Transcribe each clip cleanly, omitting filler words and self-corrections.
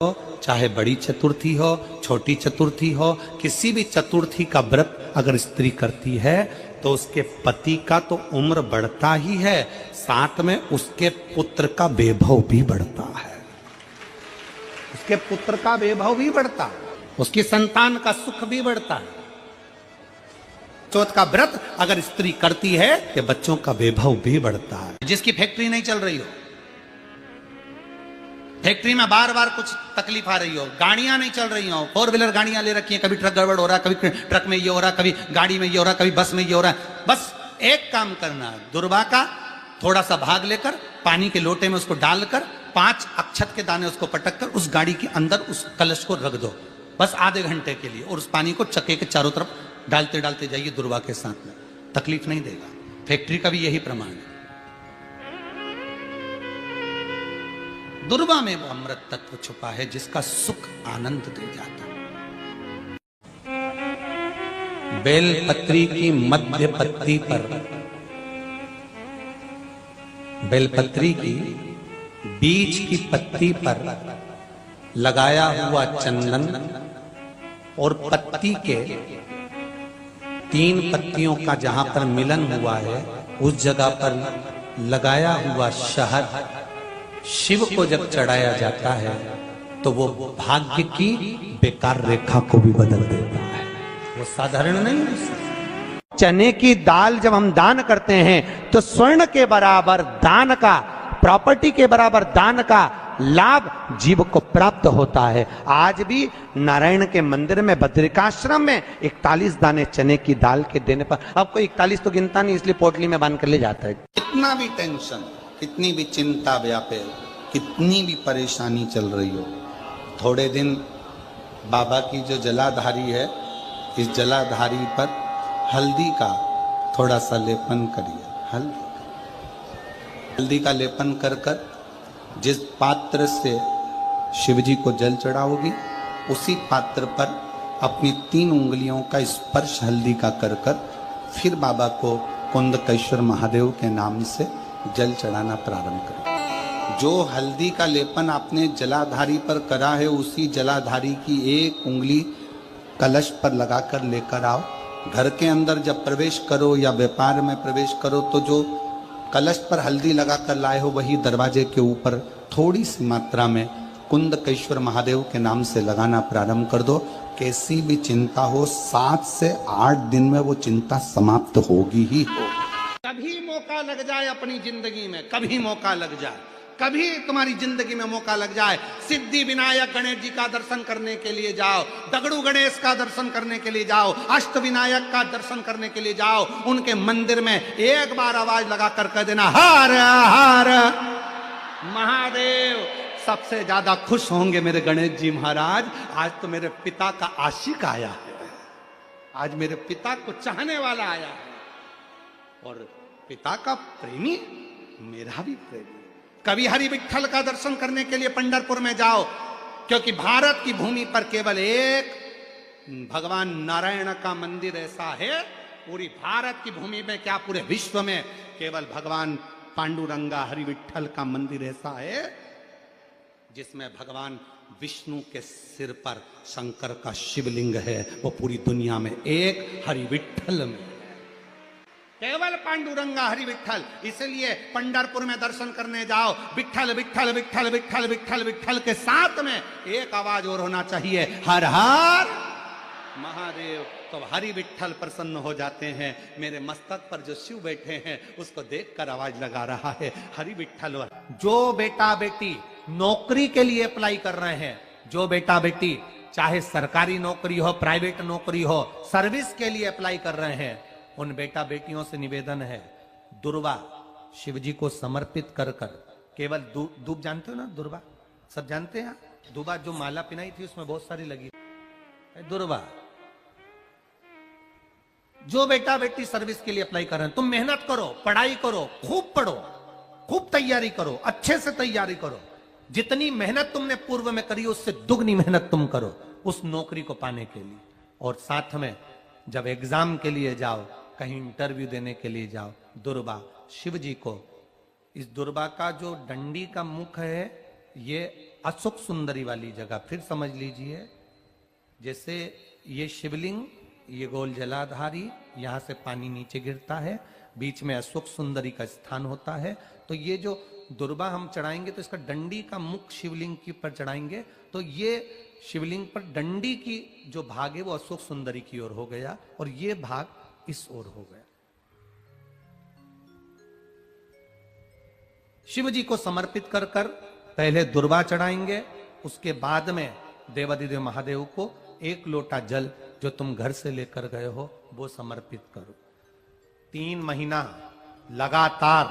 हो, चाहे बड़ी चतुर्थी हो, छोटी चतुर्थी हो, किसी भी चतुर्थी का व्रत अगर स्त्री करती है तो उसके पति का तो उम्र बढ़ता ही है, साथ में उसके पुत्र का वैभव भी बढ़ता है। उसके पुत्र का वैभव भी बढ़ता है, उसकी संतान का सुख भी बढ़ता है। चौथ का व्रत अगर स्त्री करती है तो बच्चों का वैभव भी बढ़ता है। जिसकी फैक्ट्री नहीं चल रही हो, फैक्ट्री में बार बार कुछ तकलीफ आ रही हो, गाड़ियां नहीं चल रही हो, 4 व्हीलर गाड़ियां ले रखी हैं, कभी ट्रक गड़बड़ हो रहा है, कभी ट्रक में ये हो रहा है, कभी गाड़ी में ये हो रहा है, कभी बस में ये हो रहा है। बस एक काम करना है, दुर्वा का थोड़ा सा भाग लेकर पानी के लोटे में उसको डालकर 5 अक्षत के दाने उसको पटक कर उस गाड़ी के अंदर उस कलश को रख दो, बस आधे घंटे के लिए, और उस पानी को चक्के के चारों तरफ डालते डालते जाइए दुर्वा के साथ में, तकलीफ नहीं देगा। फैक्ट्री का भी यही प्रमाण है। दुर्वा में वो अमृत तत्व छुपा है जिसका सुख आनंद दे जाता है। बेलपत्री की मध्य पत्ती पर, बेलपत्री की बीच की पत्ती पर लगाया हुआ चंदन और पत्ती के 3 पत्तियों का जहां पर मिलन हुआ है उस जगह पर लगाया हुआ शहद शिव को जब चढ़ाया जाता है तो वो भाग्य की बेकार रेखा को भी बदल देता है। वो साधारण नहीं है। चने की दाल जब हम दान करते हैं तो स्वर्ण के बराबर दान का, प्रॉपर्टी के बराबर दान का लाभ जीव को प्राप्त होता है। आज भी नारायण के मंदिर में बद्रिकाश्रम में 41 दाने चने की दाल के देने पर, अब कोई 41 तो गिनता नहीं इसलिए पोटली में बांध कर ले जाता है। कितना भी टेंशन, कितनी भी चिंता व्यापे, कितनी भी परेशानी चल रही हो, थोड़े दिन बाबा की जो जलाधारी है, इस जलाधारी पर हल्दी का थोड़ा सा लेपन करिए। हल्दी का लेपन कर कर जिस पात्र से शिवजी को जल चढ़ाओगी उसी पात्र पर अपनी 3 उंगलियों का स्पर्श हल्दी का कर कर फिर बाबा को कुंदकेश्वर महादेव के नाम से जल चढ़ाना प्रारंभ करें। जो हल्दी का लेपन आपने जलाधारी पर करा है उसी जलाधारी की 1 उंगली कलश पर लगाकर लेकर आओ। घर के अंदर जब प्रवेश करो या व्यापार में प्रवेश करो तो जो कलश पर हल्दी लगाकर लाए हो वही दरवाजे के ऊपर थोड़ी सी मात्रा में कुंदकेश्वर महादेव के नाम से लगाना प्रारंभ कर दो। कैसी भी चिंता हो 7 से 8 दिन में वो चिंता समाप्त होगी ही हो। कभी मौका लग जाए अपनी जिंदगी में, कभी मौका लग जाए, कभी तुम्हारी जिंदगी में मौका लग जाए, सिद्धि विनायक गणेश जी का दर्शन करने के लिए जाओ, दगड़ू गणेश का दर्शन करने के लिए जाओ, अष्ट विनायक का दर्शन करने के लिए जाओ, उनके मंदिर में एक बार आवाज लगा कर कह देना हर हर महादेव। सबसे ज्यादा खुश होंगे मेरे गणेश जी महाराज, आज तो मेरे पिता का आशिक आया है, आज मेरे पिता को चाहने वाला आया है, और पिता का प्रेमी मेरा भी प्रेमी। कभी हरि विठ्ठल का दर्शन करने के लिए पंढरपुर में जाओ, क्योंकि भारत की भूमि पर केवल एक भगवान नारायण का मंदिर ऐसा है, पूरी भारत की भूमि में क्या पूरे विश्व में केवल भगवान पांडुरंगा हरि विठ्ठल का मंदिर ऐसा है जिसमें भगवान विष्णु के सिर पर शंकर का शिवलिंग है। वो पूरी दुनिया में एक हरि विठ्ठल में, केवल पांडुरंगा हरि विठ्ठल। इसलिए पंढरपुर में दर्शन करने जाओ, विठ्ठल विठ्ठल विठ्ठल विठ्ठल विठ्ठल विठ्ठल के साथ में एक आवाज और होना चाहिए, हर हर महादेव। तो हरि विठ्ठल प्रसन्न हो जाते हैं। मेरे मस्तक पर जो शिव बैठे हैं उसको देखकर आवाज लगा रहा है हरि विठ्ठल। जो बेटा बेटी नौकरी के लिए अप्लाई कर रहे हैं, जो बेटा बेटी चाहे सरकारी नौकरी हो, प्राइवेट नौकरी हो, सर्विस के लिए अप्लाई कर रहे हैं, उन बेटा बेटियों से निवेदन है, दुर्वा शिवजी को समर्पित कर कर केवल दूब जानते हो ना, दुर्वा सब जानते हैं। दुर्वा जो माला पिनाई थी उसमें बहुत सारी लगी दुर्वा। जो बेटा बेटी सर्विस के लिए अप्लाई कर रहे हैं, तुम मेहनत करो, पढ़ाई करो, खूब पढ़ो, खूब तैयारी करो, अच्छे से तैयारी करो। जितनी मेहनत तुमने पूर्व में करी उससे दुगनी मेहनत तुम करो उस नौकरी को पाने के लिए। और साथ में जब एग्जाम के लिए जाओ, कहीं इंटरव्यू देने के लिए जाओ, दुर्वा शिव जी को, इस दुर्वा का जो डंडी का मुख है ये अशोक सुंदरी वाली जगह फिर समझ लीजिए, जैसे ये शिवलिंग, ये गोल जलाधारी, यहां से पानी नीचे गिरता है, बीच में अशोक सुंदरी का स्थान होता है। तो ये जो दुर्बा हम चढ़ाएंगे तो इसका डंडी का मुख शिवलिंग के ऊपर चढ़ाएंगे, तो ये शिवलिंग पर डंडी की जो भाग है वो अशोक सुंदरी की ओर हो गया और ये भाग इस ओर हो गया। शिव जी को समर्पित कर कर पहले दुर्बा चढ़ाएंगे, उसके बाद में देवाधिदेव महादेव को 1 लोटा जल जो तुम घर से लेकर गए हो वो समर्पित करो। 3 महीना लगातार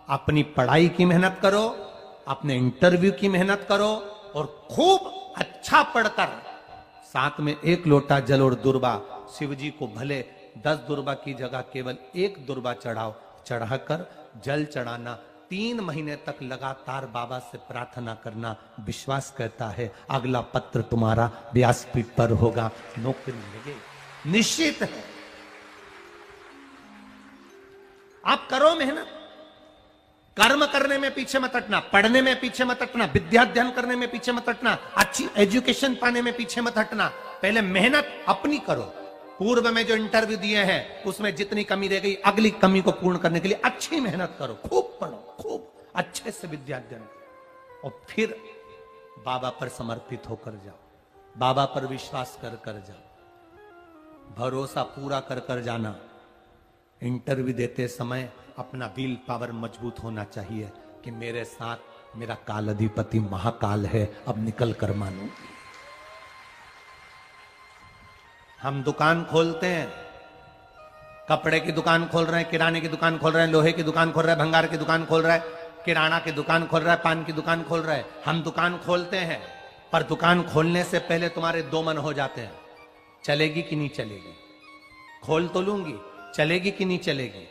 अपनी पढ़ाई की मेहनत करो, अपने इंटरव्यू की मेहनत करो और खूब अच्छा पढ़कर साथ में 1 लोटा जल और दुर्बा, शिव जी को भले 10 दुर्बा की जगह केवल 1 दुर्बा चढ़ाओ, चढ़ाकर जल चढ़ाना, 3 महीने तक लगातार बाबा से प्रार्थना करना। विश्वास कहता है अगला पत्र तुम्हारा व्यासपीठ पर होगा, नौकरी मिलेगी, निश्चित है। आप करो मेहनत, कर्म करने में पीछे मत हटना, पढ़ने में पीछे मत हटना, विद्या अध्ययन करने में पीछे मत हटना, अच्छी एजुकेशन पाने में पीछे मत हटना। पहले मेहनत अपनी करो। पूर्व में जो इंटरव्यू दिए हैं उसमें जितनी कमी रह गई, अगली कमी को पूर्ण करने के लिए अच्छी मेहनत करो, खूब पढ़ो, खूब अच्छे से विद्या अध्ययन करो और फिर बाबा पर समर्पित होकर जाओ, बाबा पर विश्वास कर कर जाओ, भरोसा पूरा कर कर जाना। इंटरव्यू देते समय अपना विल पावर मजबूत होना चाहिए कि मेरे साथ मेरा काल अधिपति महाकाल है, अब निकल कर मानो। हम दुकान खोलते हैं, कपड़े की दुकान खोल रहे हैं, किराने की दुकान खोल रहे हैं, लोहे की दुकान खोल रहे हैं, भंगार की दुकान खोल रहे हैं, किराना की दुकान खोल रहा है, पान की दुकान खोल रहा है। हम दुकान खोलते हैं, पर दुकान खोलने से पहले तुम्हारे 2 मन हो जाते हैं, चलेगी कि नहीं चलेगी, खोल तो लूंगी, चलेगी कि नहीं चलेगी।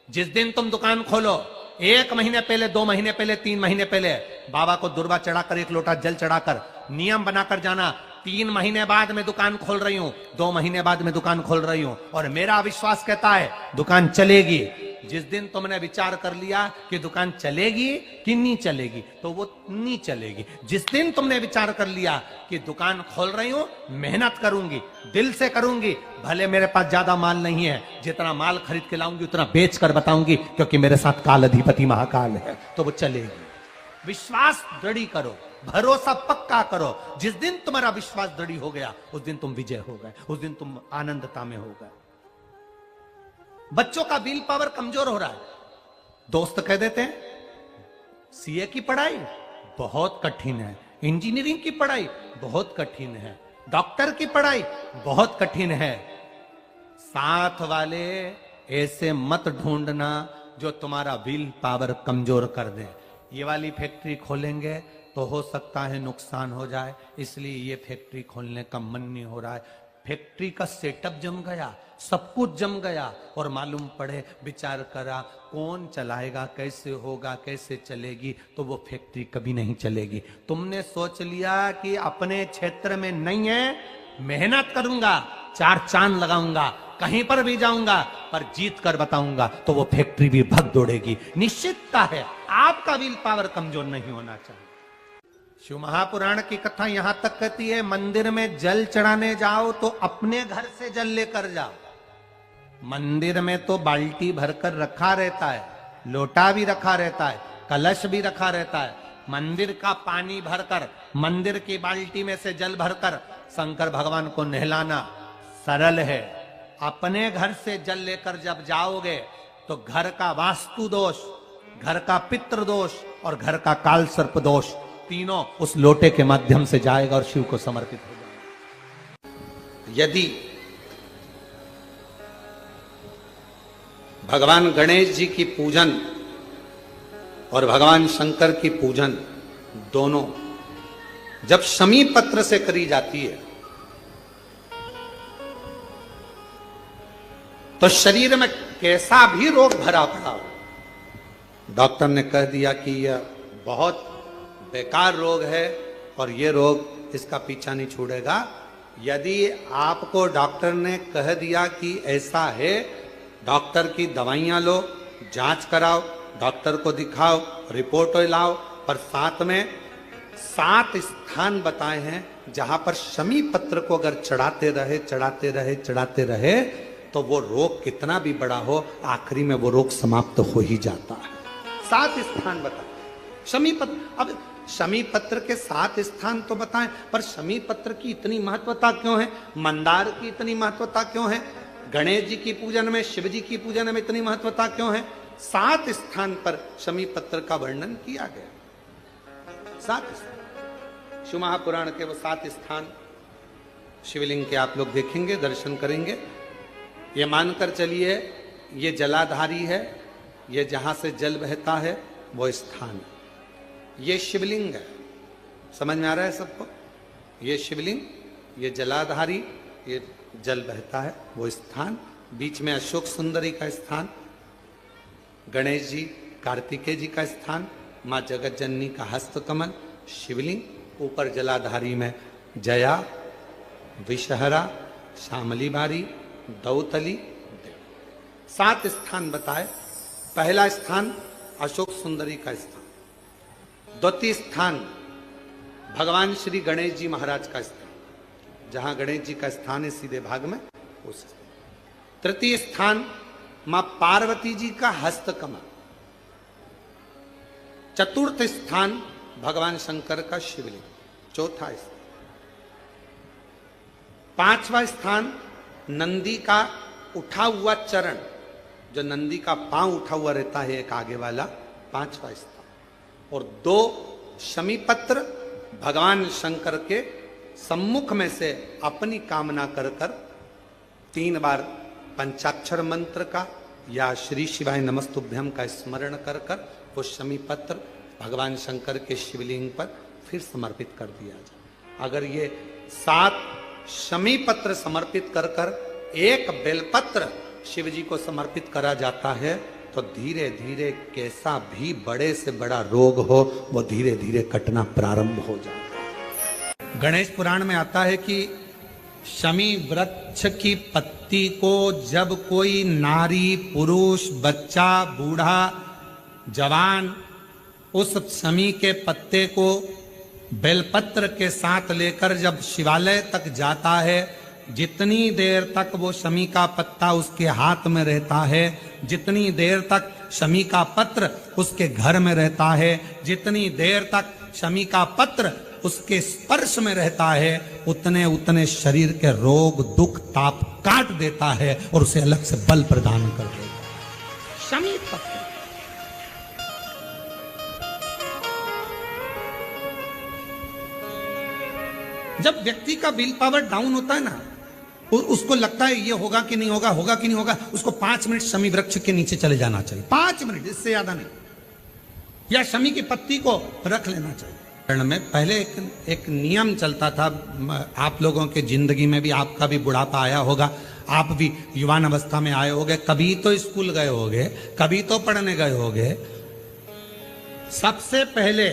जिस दिन तुम दुकान खोलो 1 महीने पहले, 2 महीने पहले, 3 महीने पहले बाबा को दुर्बा चढ़ाकर 1 लोटा जल चढ़ाकर नियम बनाकर जाना, 3 महीने बाद में दुकान खोल रही हूं, 2 महीने बाद में दुकान खोल रही हूं और मेरा विश्वास कहता है दुकान चलेगी। जिस दिन तुमने विचार कर लिया कि दुकान चलेगी कि नहीं चलेगी, तो वो नहीं चलेगी। जिस दिन तुमने विचार कर लिया कि दुकान खोल रही हूं, मेहनत करूंगी, दिल से करूंगी, भले मेरे पास ज्यादा माल नहीं है, जितना माल खरीद के लाऊंगी उतना बेच कर बताऊंगी क्योंकि मेरे साथ काल अधिपति महाकाल है, तो वो चलेगी। विश्वास दृढ़ करो, भरोसा पक्का करो। जिस दिन तुम्हारा विश्वास दृढ़ हो गया उस दिन तुम विजय हो गए, उस दिन तुम आनंदता में हो गए। बच्चों का विल पावर कमजोर हो रहा है, दोस्त कह देते हैं सीए की पढ़ाई बहुत कठिन है, इंजीनियरिंग की पढ़ाई बहुत कठिन है, डॉक्टर की पढ़ाई बहुत कठिन है। साथ वाले ऐसे मत ढूंढना जो तुम्हारा विल पावर कमजोर कर दे। ये वाली फैक्ट्री खोलेंगे तो हो सकता है नुकसान हो जाए, इसलिए ये फैक्ट्री खोलने का मन नहीं हो रहा है। फैक्ट्री का सेटअप जम गया, सब कुछ जम गया और मालूम पड़े, विचार करा कौन चलाएगा, कैसे होगा, कैसे चलेगी, तो वो फैक्ट्री कभी नहीं चलेगी। तुमने सोच लिया कि अपने क्षेत्र में नहीं है, मेहनत करूंगा, 4 चांद लगाऊंगा, कहीं पर भी जाऊंगा, पर जीत कर बताऊंगा, तो वो फैक्ट्री भी भग दौड़ेगी। निश्चितता है, आपका विल पावर कमजोर नहीं होना चाहिए। शिव महापुराण की कथा यहां तक कहती है मंदिर में जल चढ़ाने जाओ तो अपने घर से जल लेकर जाओ। मंदिर में तो बाल्टी भरकर रखा रहता है, लोटा भी रखा रहता है, कलश भी रखा रहता है। मंदिर का पानी भरकर, मंदिर की बाल्टी में से जल भरकर शंकर भगवान को नहलाना सरल है। अपने घर से जल लेकर जब जाओगे तो घर का वास्तु दोष, घर का पितृ दोष और घर का काल सर्प दोष तीनों उस लोटे के माध्यम से जाएगा और शिव को समर्पित हो जाएगा। यदि भगवान गणेश जी की पूजन और भगवान शंकर की पूजन दोनों जब शमी पत्र से करी जाती है तो शरीर में कैसा भी रोग भरा पड़ा हो, डॉक्टर ने कह दिया कि यह बहुत बेकार रोग है और ये रोग इसका पीछा नहीं छोड़ेगा। यदि आपको डॉक्टर ने कह दिया कि ऐसा है, डॉक्टर की दवाइयां लो, जांच कराओ, डॉक्टर को दिखाओ, रिपोर्ट लाओ, पर साथ में 7 स्थान बताए हैं जहां पर शमी पत्र को अगर चढ़ाते रहे चढ़ाते रहे चढ़ाते रहे तो वो रोग कितना भी बड़ा हो, आखिरी में वो रोग समाप्त हो ही जाता है। 7 स्थान बताए शमी पत्र। अब शमी पत्र के 7 स्थान तो बताएं, पर शमी पत्र की इतनी महत्वता क्यों है, मंदार की इतनी महत्वता क्यों है, गणेश जी की पूजन में, शिव जी की पूजन में इतनी महत्वता क्यों है? 7 स्थान पर शमी पत्र का वर्णन किया गया। 7 स्थान शिव महापुराण के वो 7 स्थान शिवलिंग के आप लोग देखेंगे, दर्शन करेंगे। ये मानकर चलिए ये जलाधारी है, ये जहां से जल बहता है वो स्थान है, ये शिवलिंग है। समझ में आ रहा है सबको? ये शिवलिंग, ये जलाधारी, ये जल बहता है वो स्थान, बीच में अशोक सुंदरी का स्थान, गणेश जी कार्तिकेय जी का स्थान, माँ जगत जननी का हस्तकमल, शिवलिंग, ऊपर जलाधारी में जया, विषहरा, शामली बारी, दौतली, 7 स्थान बताए। पहला स्थान अशोक सुंदरी का स्थान, द्वितीय स्थान भगवान श्री गणेश जी महाराज का स्थान, जहां गणेश जी का स्थान है सीधे भाग में उस स्थान। तृतीय स्थान मां पार्वती जी का हस्तकमल। चतुर्थ स्थान भगवान शंकर का शिवलिंग। चौथा स्थान। 5वां स्थान नंदी का उठा हुआ चरण, जो नंदी का पांव उठा हुआ रहता है एक आगे वाला, 5वां स्थान। और 2 शमी पत्र भगवान शंकर के सम्मुख में से अपनी कामना कर कर 3 बार पंचाक्षर मंत्र का या श्री शिवाय नमस्तुभ्यम का स्मरण कर कर वो शमी पत्र भगवान शंकर के शिवलिंग पर फिर समर्पित कर दिया जाए। अगर ये 7 शमी पत्र समर्पित कर कर एक बेलपत्र शिव जी को समर्पित करा जाता है तो धीरे धीरे कैसा भी बड़े से बड़ा रोग हो वो धीरे धीरे कटना प्रारंभ हो जाता है। गणेश पुराण में आता है कि शमी वृक्ष की पत्ती को जब कोई नारी, पुरुष, बच्चा, बूढ़ा, जवान उस शमी के पत्ते को बेलपत्र के साथ लेकर जब शिवालय तक जाता है, जितनी देर तक वो शमी का पत्ता उसके हाथ में रहता है, जितनी देर तक शमी का पत्र उसके घर में रहता है, जितनी देर तक शमी का पत्र उसके स्पर्श में रहता है, उतने उतने शरीर के रोग, दुख, ताप काट देता है और उसे अलग से बल प्रदान कर देता है। शमी पत्र जब व्यक्ति का विल पावर डाउन होता है ना, उसको लगता है ये होगा कि नहीं होगा, होगा कि नहीं होगा, उसको 5 मिनट शमी वृक्ष के नीचे चले जाना चाहिए। 5 मिनट, इससे ज्यादा नहीं, या शमी की पत्ती को रख लेना चाहिए। में पहले एक नियम चलता था, आप लोगों के जिंदगी में भी, आपका भी बुढ़ापा आया होगा, आप भी युवान अवस्था में आए होंगे, कभी तो स्कूल गए होंगे, कभी तो पढ़ने गए होंगे। सबसे पहले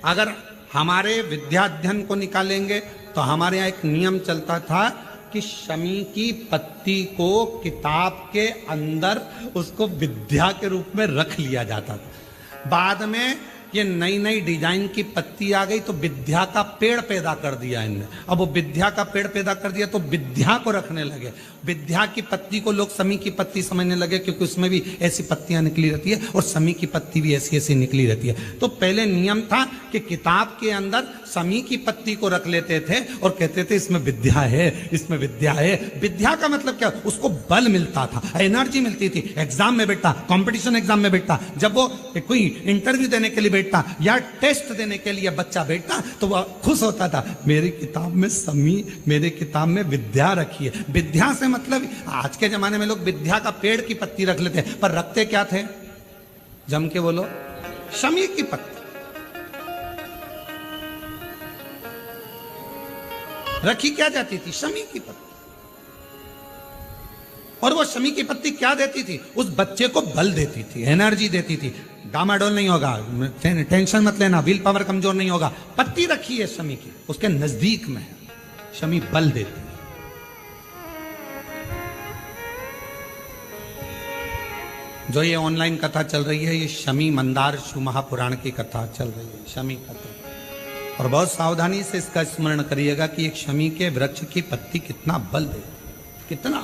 अगर हमारे विद्याध्ययन को निकालेंगे तो हमारे यहाँ एक नियम चलता था कि शमी की पत्ती को किताब के अंदर उसको विद्या के रूप में रख लिया जाता था। बाद में ये नई नई डिजाइन की पत्ती आ गई तो विद्या का पेड़ पैदा कर दिया इनने। अब वो विद्या का पेड़ पैदा कर दिया तो विद्या को रखने लगे। विद्या की पत्ती को लोग शमी की पत्ती समझने लगे, क्योंकि उसमें भी ऐसी पत्तियां निकली रहती है और शमी की पत्ती भी ऐसी ऐसी निकली रहती है। तो पहले नियम था कि किताब के अंदर शमी की पत्ती को रख लेते थे और कहते थे इसमें विद्या है, इसमें विद्या है। विद्या का मतलब क्या? उसको बल मिलता था, एनर्जी मिलती थी। एग्जाम में बैठता, कंपटीशन एग्जाम में बैठता, जब वो कोई इंटरव्यू देने के लिए बैठता या टेस्ट देने के लिए बच्चा बैठता तो वह खुश होता था, मेरी किताब में शमी, मेरे किताब में विद्या रखी है। विद्या से मतलब आज के जमाने में लोग विद्या का पेड़ की पत्ती रख लेते हैं, पर रखते क्या थे? जम के बोलो, शमी की पत्ती रखी क्या जाती थी? शमी की पत्ती। और वो शमी की पत्ती क्या देती थी? उस बच्चे को बल देती थी, एनर्जी देती थी। डामाडोल नहीं होगा, टेंशन मत लेना, विल पावर कमजोर नहीं होगा। पत्ती रखी है शमी की, उसके नजदीक में है, शमी बल देती है। जो ये ऑनलाइन कथा चल रही है, ये शमी मंदार शिव महापुराण की कथा चल रही है, शमी कथा। और बहुत सावधानी से इसका स्मरण करिएगा कि एक शमी के वृक्ष की पत्ती कितना बल दे, कितना।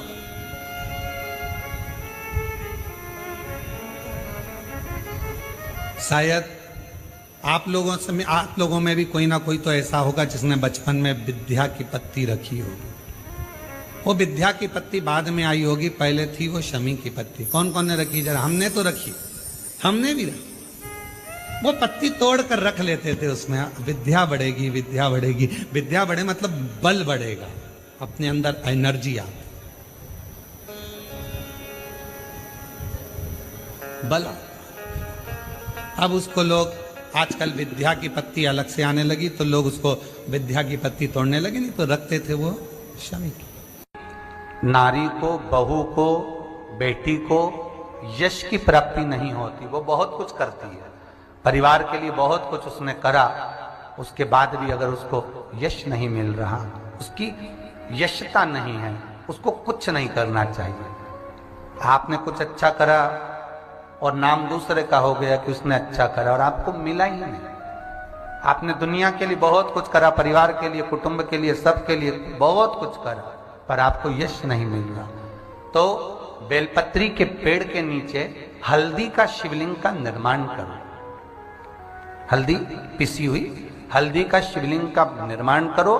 शायद आप लोगों में भी कोई ना कोई तो ऐसा होगा जिसने बचपन में विद्या की पत्ती रखी होगी। वो विद्या की पत्ती बाद में आई होगी, पहले थी वो शमी की पत्ती। कौन कौन ने रखी? जरा हमने तो रखी, हमने भी रखी। वो पत्ती तोड़ कर रख लेते थे, उसमें विद्या बढ़ेगी, विद्या बढ़ेगी। विद्या बढ़े मतलब बल बढ़ेगा, अपने अंदर एनर्जी आ, बल। अब उसको लोग आजकल विद्या की पत्ती अलग से आने लगी तो लोग उसको विद्या की पत्ती तोड़ने लगे, नहीं तो रखते थे वो शमी की। नारी को, बहू को, बेटी को यश की प्राप्ति नहीं होती। वो बहुत कुछ करती है, परिवार के लिए बहुत कुछ उसने करा, उसके बाद भी अगर उसको यश नहीं मिल रहा, उसकी यशता नहीं है, उसको कुछ नहीं करना चाहिए। आपने कुछ अच्छा करा और नाम दूसरे का हो गया कि उसने अच्छा करा और आपको मिला ही नहीं। आपने दुनिया के लिए बहुत कुछ करा, परिवार के लिए, कुटुंब के लिए, सबके लिए बहुत कुछ करा, पर आपको यश नहीं मिल रहा। तो बेलपत्री के पेड़ के नीचे हल्दी का शिवलिंग का निर्माण करो। हल्दी, पिसी हुई हल्दी का शिवलिंग का निर्माण करो,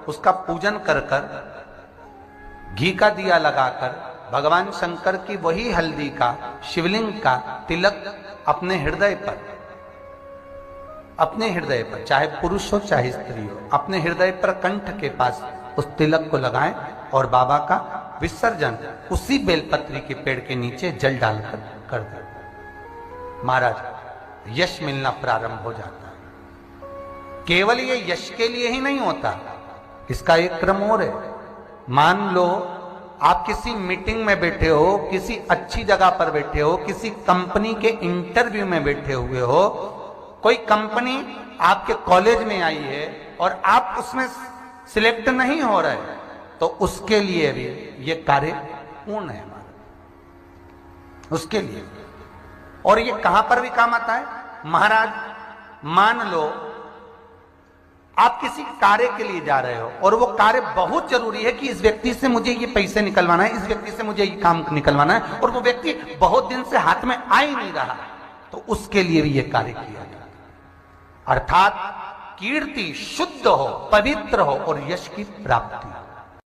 उसका पूजन कर कर, घी का दिया लगाकर भगवान शंकर की वही हल्दी का शिवलिंग का तिलक अपने हृदय पर, चाहे पुरुष हो चाहे स्त्री हो, अपने हृदय पर कंठ के पास उस तिलक को लगाएं और बाबा का विसर्जन उसी बेलपत्री के पेड़ के नीचे जल डालकर कर दें। महाराज, यश मिलना प्रारंभ हो जाता है। केवल ये यश के लिए ही नहीं होता, इसका एक क्रम और है। मान लो आप किसी मीटिंग में बैठे हो, किसी अच्छी जगह पर बैठे हो, किसी कंपनी के इंटरव्यू में बैठे हुए हो, कोई कंपनी आपके कॉलेज में आई है और आप उसमें सिलेक्ट नहीं हो रहे, तो उसके लिए भी ये कार्य पूर्ण है हमारा, उसके लिए। और ये कहां पर भी काम आता है महाराज। मान लो आप किसी कार्य के लिए जा रहे हो और वो कार्य बहुत जरूरी है कि इस व्यक्ति से मुझे ये पैसे निकलवाना है, इस व्यक्ति से मुझे ये काम निकलवाना है, और वो व्यक्ति बहुत दिन से हाथ में आ ही नहीं रहा, तो उसके लिए भी ये कार्य किया जाता है। अर्थात कीर्ति शुद्ध हो, पवित्र हो और यश की प्राप्ति।